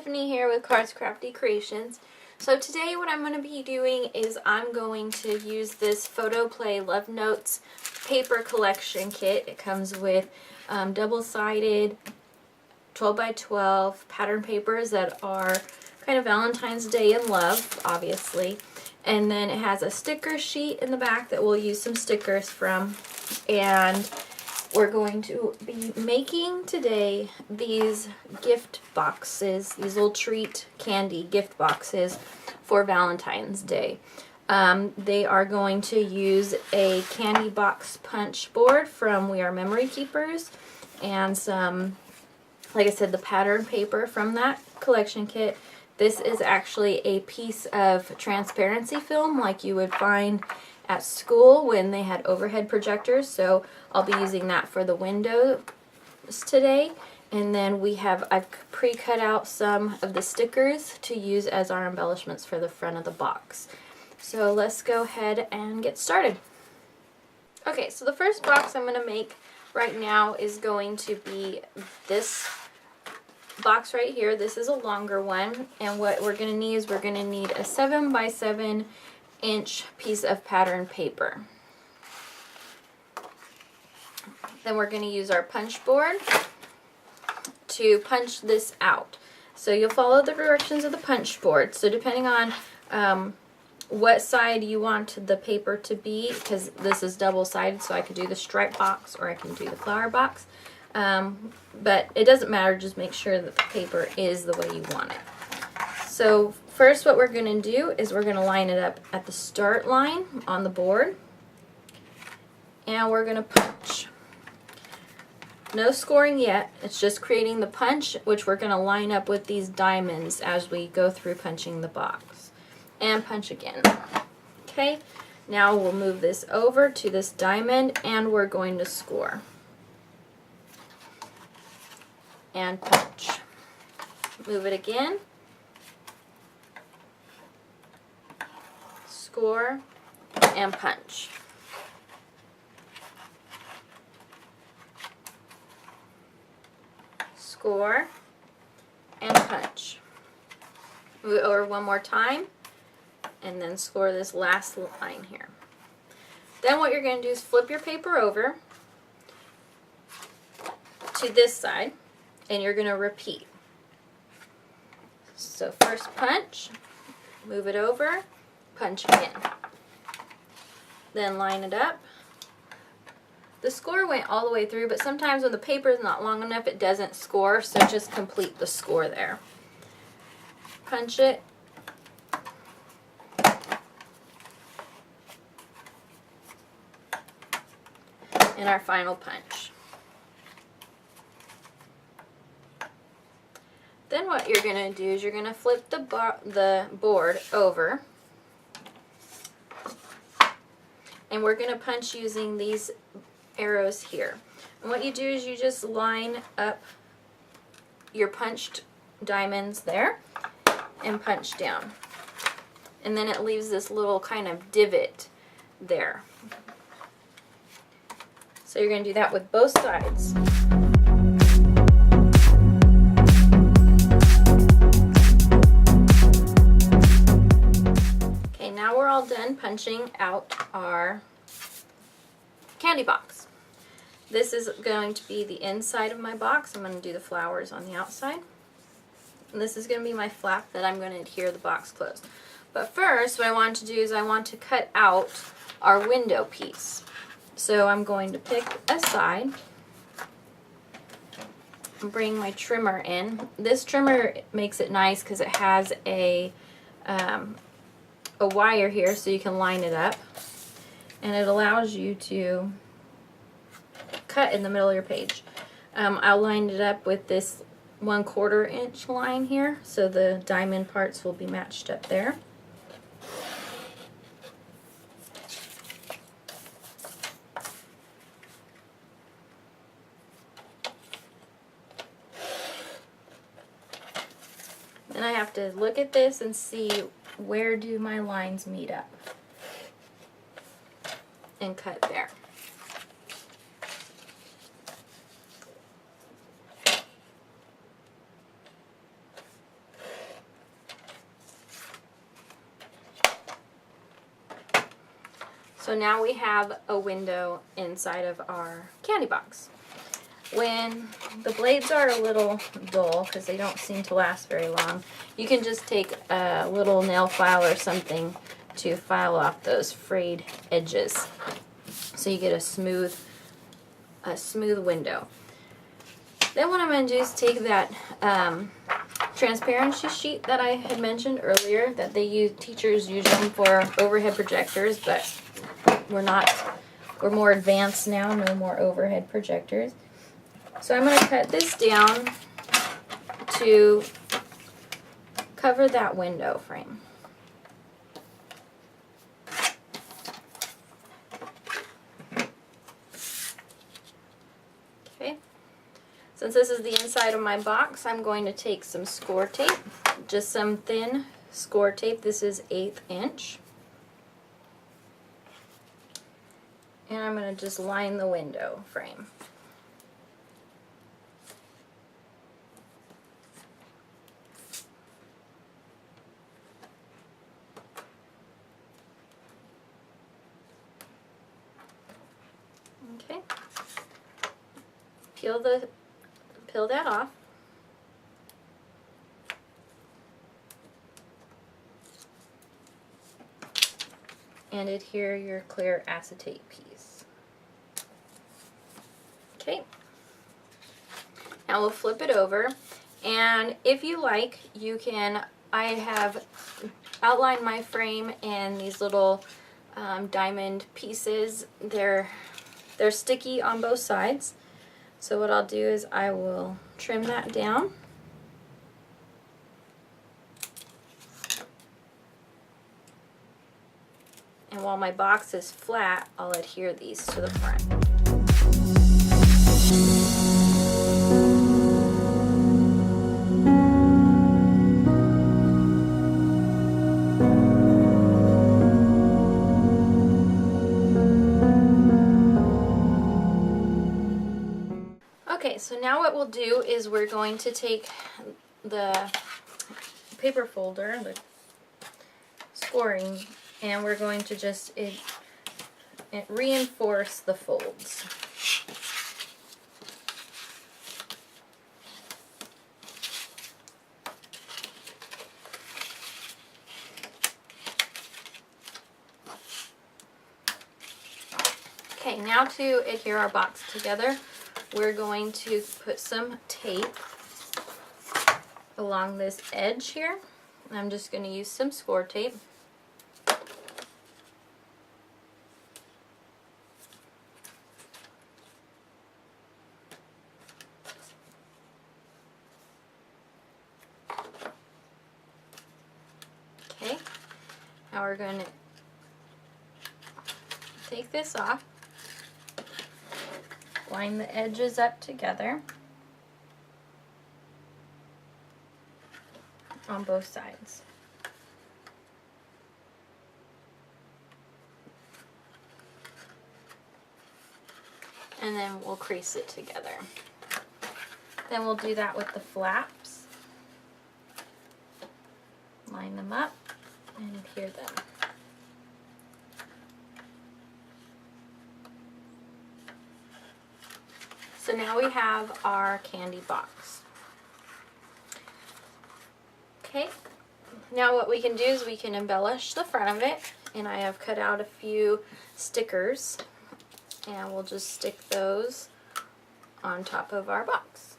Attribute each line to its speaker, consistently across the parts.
Speaker 1: Tiffany here with Cards Crafty Creations. So today what I'm going to be doing is I'm going to use this PhotoPlay Love Notes paper collection kit. It comes with double-sided 12 by 12 pattern papers that are kind of Valentine's Day in love, obviously. And then it has a sticker sheet in the back that we'll use some stickers from. And we're going to be making today these gift boxes, these little treat candy gift boxes for Valentine's Day. They are going to use a candy box punch board from We Are Memory Keepers and some, like I said, the pattern paper from that collection kit. This is actually a piece of transparency film like you would find at school when they had overhead projectors, so I'll be using that for the windows today. And then I've pre-cut out some of the stickers to use as our embellishments for the front of the box. So let's go ahead and get started. Okay, so the first box I'm going to make right now is going to be this box right here. This is a longer one, and what we're going to need is we're going to need a 7 by 7 inch piece of pattern paper. Then we're going to use our punch board to punch this out. So you'll follow the directions of the punch board. So depending on what side you want the paper to be, because this is double-sided, so I could do the stripe box or I can do the flower box. But it doesn't matter, just make sure that the paper is the way you want it. So first what we're going to do is we're going to line it up at the start line on the board, and we're going to punch. No scoring yet, it's just creating the punch, which we're going to line up with these diamonds as we go through punching the box. And punch again. Okay, now we'll move this over to this diamond and we're going to score. And punch. Move it again. Score and punch. Score and punch. Move it over one more time and then score this last line here. Then what you're going to do is flip your paper over to this side and you're going to repeat. So first punch, move it over, punch again. Then line it up. The score went all the way through, but sometimes when the paper is not long enough, it doesn't score, so just complete the score there. Punch it. And our final punch. Then what you're going to do is you're going to flip the board over, and we're going to punch using these arrows here. And what you do is you just line up your punched diamonds there and punch down. And then it leaves this little kind of divot there. So you're going to do that with both sides. Okay, now we're all done punching out our candy box. This is going to be the inside of my box. I'm going to do the flowers on the outside. And this is going to be my flap that I'm going to adhere the box closed. But first, what I want to do is I want to cut out our window piece. So I'm going to pick a side and bring my trimmer in. This trimmer makes it nice because it has a wire here so you can line it up. And it allows you to cut in the middle of your page. I'll line it up with this 1/4 inch line here so the diamond parts will be matched up there. Then I have to look at this and see where do my lines meet up and cut there. So now we have a window inside of our candy box. When the blades are a little dull, because they don't seem to last very long, you can just take a little nail file or something to file off those frayed edges, so you get a smooth window. Then what I'm going to do is take that transparency sheet that I had mentioned earlier, that teachers use them for overhead projectors, but we're more advanced now, no more overhead projectors. So I'm going to cut this down to cover that window frame. Okay. Since this is the inside of my box, I'm going to take some score tape, just some thin score tape. This is 1/8 inch. And I'm going to just line the window frame. Okay. Peel that off. And adhere your clear acetate piece. Okay. Now we'll flip it over, and if you like, I have outlined my frame in these little diamond pieces. They're sticky on both sides. So what I'll do is I will trim that down. And while my box is flat, I'll adhere these to the front. Okay, so now what we'll do is we're going to take the paper folder, the scoring, and we're going to just reinforce the folds. Okay, now to adhere our box together, we're going to put some tape along this edge here. I'm just going to use some score tape. Okay, now we're going to take this off. Line the edges up together on both sides. And then we'll crease it together. Then we'll do that with the flaps. Line them up and adhere them. So now we have our candy box. Okay, now what we can do is we can embellish the front of it, and I have cut out a few stickers, and we'll just stick those on top of our box.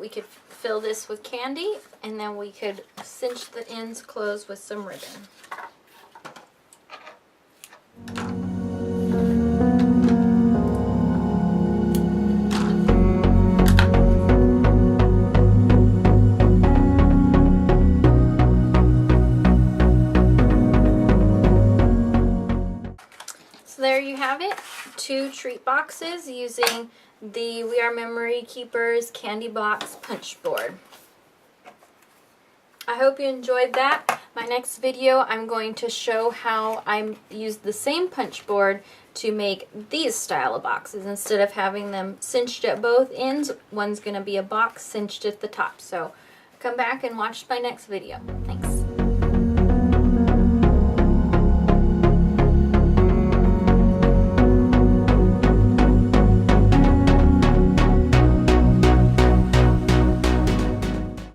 Speaker 1: We could fill this with candy, and then we could cinch the ends closed with some ribbon. So there you have it, 2 treat boxes using the We Are Memory Keepers Candy Box Punch Board. I hope you enjoyed that. My next video, I'm going to show how I used the same punch board to make these style of boxes. Instead of having them cinched at both ends, one's going to be a box cinched at the top. So come back and watch my next video. Thanks.